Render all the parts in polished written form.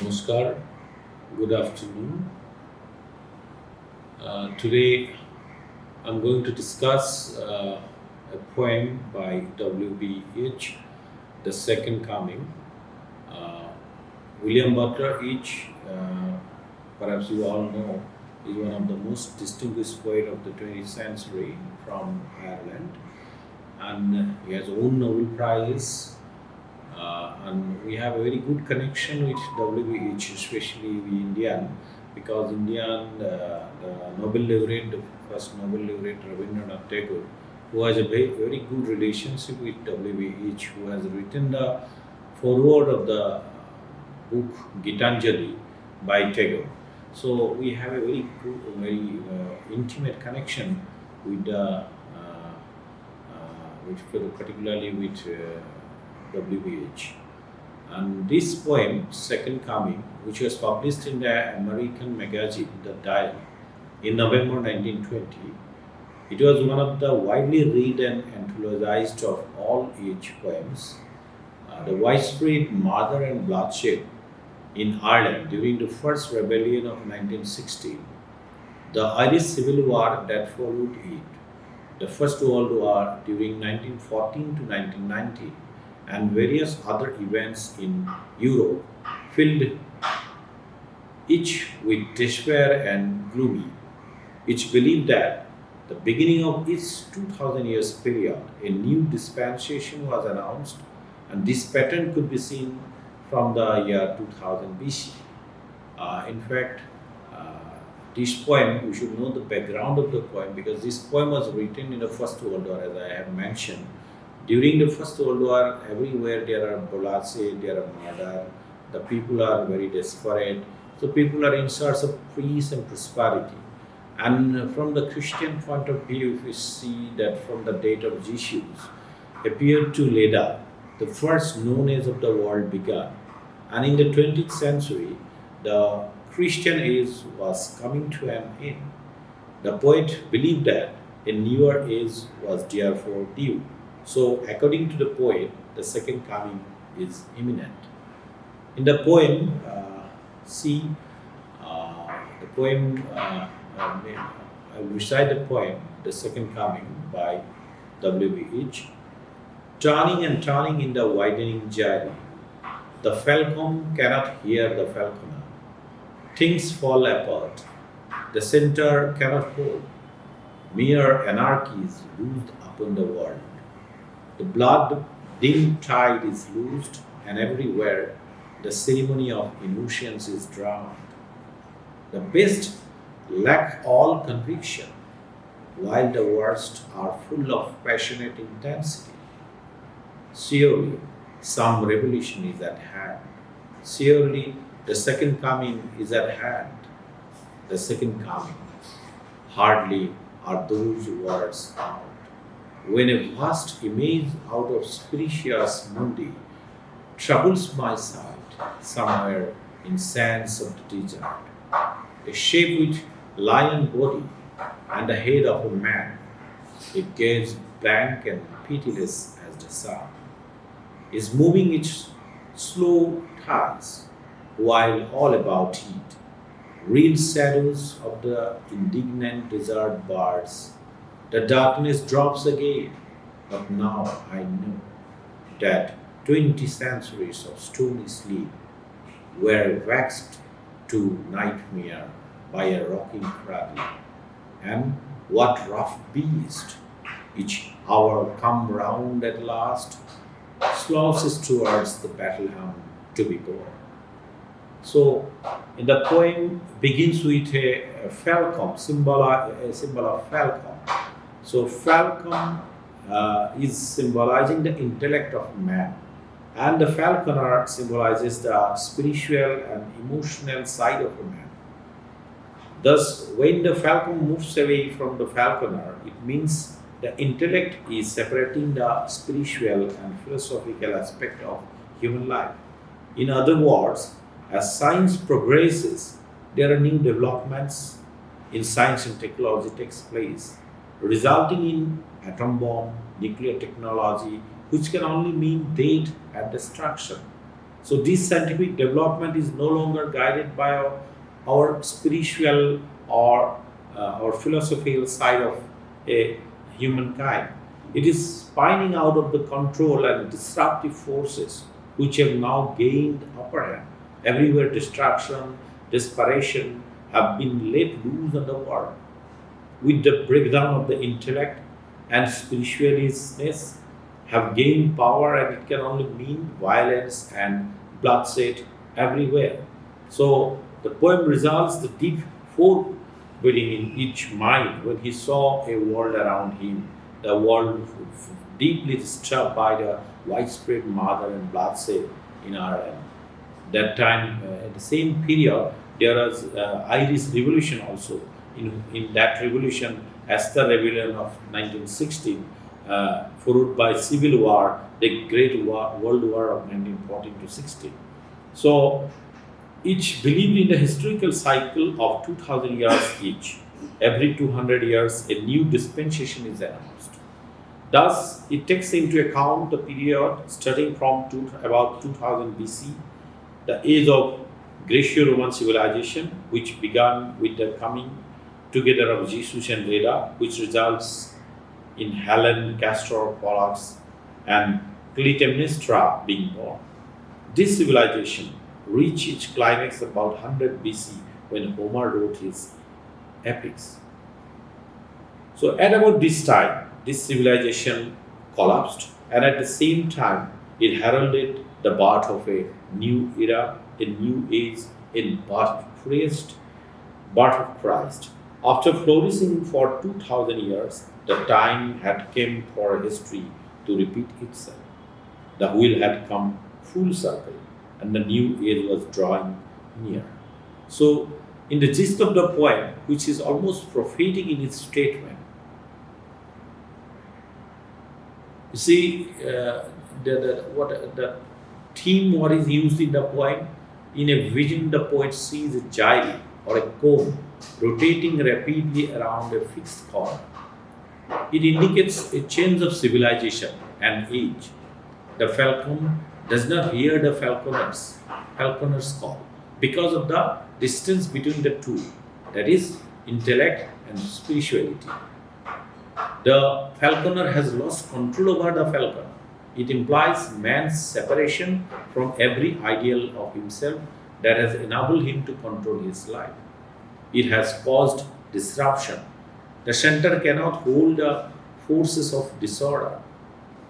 Namaskar, good afternoon. Today I'm going to discuss a poem by W.B. Yeats, The Second Coming. Uh, William Butler Yeats, perhaps you all know, is one of the most distinguished poet of the 20th century from Ireland, and he has won Nobel Prizes. And we have a very good connection with WBH, especially we Indian, because the Nobel laureate, the first Nobel laureate Rabindranath Tagore, who has a very good relationship with WBH, who has written the foreword of the book Gitanjali by Tagore. So we have a very good, very intimate connection with particularly with WBH. And this poem, Second Coming, which was published in the American magazine, The Dial, in November 1920, it was one of the widely read and anthologized of all age poems. The widespread murder and bloodshed in Ireland during the first rebellion of 1916, the Irish Civil War that followed it, the First World War during 1914 to 1919, and various other events in Europe filled each with despair and gloomy. Each believed that the beginning of its 2000 years period, a new dispensation was announced, and this pattern could be seen from the year 2000 BC. In fact, this poem, we should know the background of the poem because this poem was written in the First World War, as I have mentioned. During the First World War, everywhere there are bloodshed, there are murder, the people are very desperate. So people are in search of peace and prosperity. And from the Christian point of view, if we see that from the date of Jesus appeared to Leda, the first known age of the world began. And in the 20th century, the Christian age was coming to an end. The poet believed that a newer age was therefore due. So, according to the poet, the second coming is imminent. In the poem, the poem, I will recite the poem, The Second Coming by W.B.H. Turning and turning in the widening gyre, the falcon cannot hear the falconer. Things fall apart, the center cannot hold. Mere anarchy is loosed upon the world. The blood-dim tide is loosed, and everywhere the ceremony of emotions is drowned. The best lack all conviction, while the worst are full of passionate intensity. Surely, some revolution is at hand. Surely, the second coming is at hand. The second coming. Hardly are those words out, when a vast image out of Spiritius Mundi troubles my sight somewhere in sands of the desert. A shape with lion body and the head of a man, it gaze blank and pitiless as the sun, is moving its slow thighs, while all about it, real shadows of the indignant desert birds. The darkness drops again, but now I know that 20 centuries of stony sleep were waxed to nightmare by a rocking cradle. And what rough beast, each hour come round at last, slouches towards the battle helm to be born. So, in the poem begins with a falcon, a symbol of falcon. So, falcon is symbolizing the intellect of man, and the falconer symbolizes the spiritual and emotional side of a man. Thus, when the falcon moves away from the falconer, it means the intellect is separating the spiritual and philosophical aspect of human life. In other words, as science progresses, there are new developments in science and technology takes place, resulting in atom bomb, nuclear technology, which can only mean death and destruction. So this scientific development is no longer guided by our spiritual or philosophical side of a humankind. It is spinning out of the control and disruptive forces which have now gained upper hand. Everywhere distraction, desperation have been let loose on the world. With the breakdown of the intellect and spiritualness have gained power, and it can only mean violence and bloodshed everywhere. So the poem resolves the deep foreboding in each mind when he saw a world around him, the world deeply disturbed by the widespread murder and bloodshed in Ireland. That time, at the same period, there was Irish Revolution also. In that revolution, as the rebellion of 1916, followed by civil war, the Great World War of 1914 to 16. So each believed in the historical cycle of 2000 years each. Every 200 years, a new dispensation is announced. Thus, it takes into account the period starting from about 2000 BC, the age of Greco-Roman civilization, which began with the coming together of Jesus and Leda, which results in Helen, Castor, Pollux, and Clytemnestra being born. This civilization reached its climax about 100 BC when Homer wrote his epics. So, at about this time, this civilization collapsed, and at the same time, it heralded the birth of a new era, a new age, in birth of Christ. After flourishing for 2000 years, the time had come for history to repeat itself. The wheel had come full circle, and the new age was drawing near. So, in the gist of the poem, which is almost prophetic in its statement, you see, the theme what is used in the poem. In a vision, the poet sees a gyre or a comb rotating rapidly around a fixed corner. It indicates a change of civilization and age. The falcon does not hear the falconer's call because of the distance between the two, that is, intellect and spirituality. The falconer has lost control over the falcon. It implies man's separation from every ideal of himself that has enabled him to control his life. It has caused disruption. The center cannot hold the forces of disorder.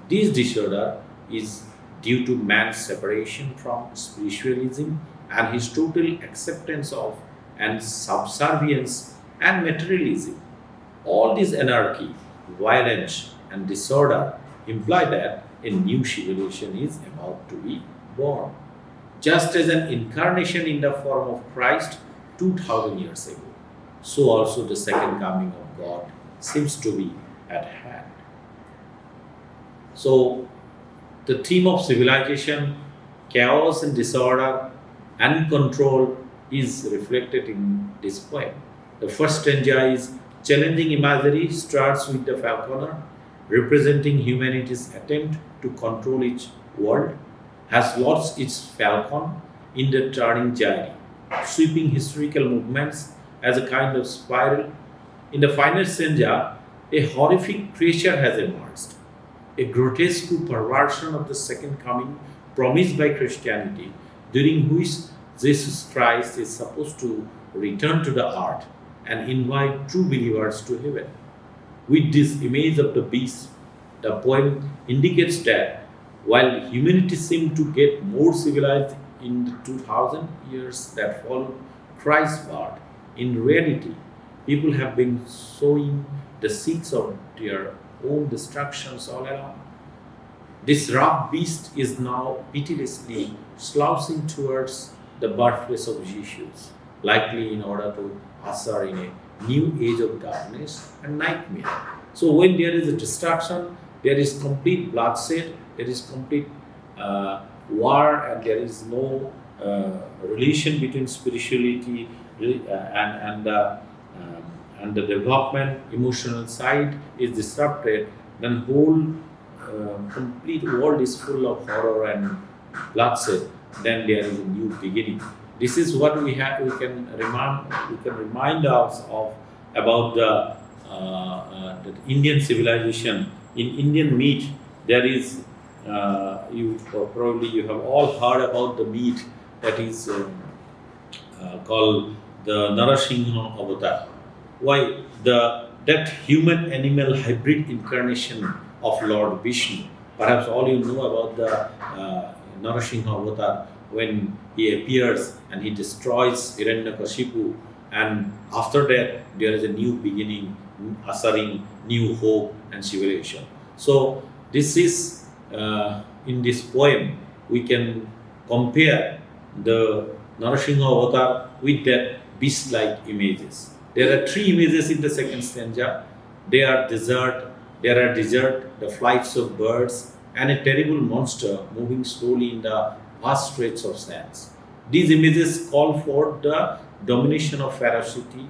This disorder is due to man's separation from spiritualism and his total acceptance of and subservience and materialism. All this anarchy, violence, and disorder imply that a new civilization is about to be born. Just as an incarnation in the form of Christ 2000 years ago, so also the second coming of God seems to be at hand. So, the theme of civilization, chaos and disorder, uncontrol is reflected in this poem. The first stanza is challenging imagery, starts with the falconer, representing humanity's attempt to control its world, has lost its falcon in the turning gyre, sweeping historical movements as a kind of spiral. In the final stanza, a horrific creature has emerged, a grotesque perversion of the second coming promised by Christianity, during which Jesus Christ is supposed to return to the earth and invite true believers to heaven. With this image of the beast, the poem indicates that while humanity seemed to get more civilized in the 2000 years that followed Christ's birth, in reality, people have been sowing the seeds of their own destructions all along. This rough beast is now pitilessly slouching towards the birthplace of Jesus, likely in order to usher in a new age of darkness and nightmare. So when there is a destruction, there is complete bloodshed, there is complete war, and there is no relation between spirituality and the development. Emotional side is disrupted, then whole complete world is full of horror and bloodshed. then there is a new beginning. This is what we have. We can remind us of about the Indian civilization. In Indian meat, there is you probably you have all heard about the meat that is called the Narasingha avatar. Why that human animal hybrid incarnation of Lord Vishnu? Perhaps all you know about the Narasingha avatar when he appears and he destroys Hiranyakashipu, and after that there is a new beginning, ushering new hope and civilization. So this is in this poem we can compare the Narasingha avatar with that beast-like images. There are three images in the second stanza. There are desert, the flights of birds, and a terrible monster moving slowly in the vast stretch of sands. These images call for the domination of ferocity,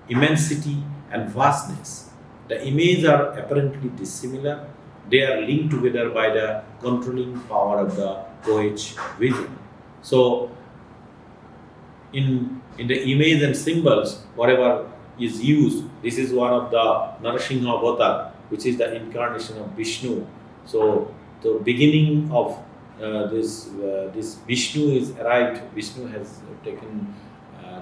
immensity, and vastness. The images are apparently dissimilar. They are linked together by the controlling power of the poet's vision. So, in the image and symbols, whatever is used, this is one of the Narasingha avatar, which is the incarnation of Vishnu. So the beginning of this Vishnu is arrived. Vishnu has taken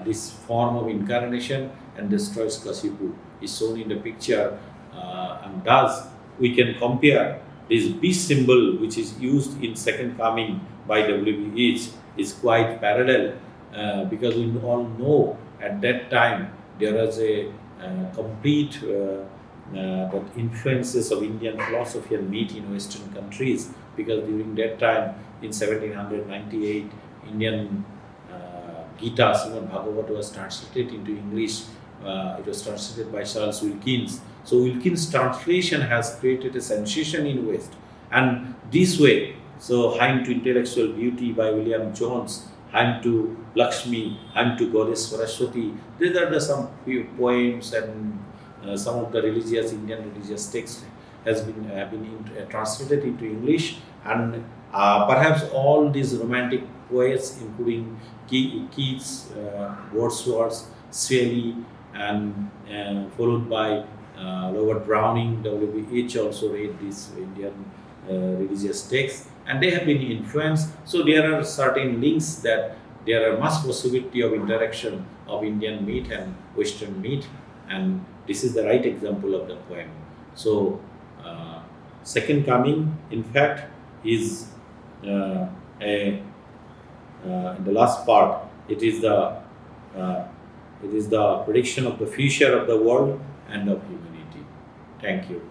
this form of incarnation and destroys Kashipu. Is shown in the picture, and thus we can compare this beast symbol, which is used in Second Coming by W.B. Yeats, is quite parallel. Because we all know at that time there was a complete the influences of Indian philosophy and meet in Western countries, because during that time in 1798 Indian Gita, Srimad Bhagavatam was translated into English. It was translated by Charles Wilkins. So Wilkins' translation has created a sensation in West, and this way, so Hymn to Intellectual Beauty by William Jones, Hymn to Lakshmi, Hymn to Goddess Saraswati. These are some few poems, and some of the Indian religious texts have been translated into English, and perhaps all these romantic poets, including Keats, Wordsworth, Shelley, and followed by Robert Browning, W.B.H. also read these Indian religious texts, and they have been influenced. So there are certain links that there are much possibility of interaction of Indian myth and Western myth, and this is the right example of the poem. So Second Coming, in fact, is in the last part. It is the prediction of the future of the world and of humanity. Thank you.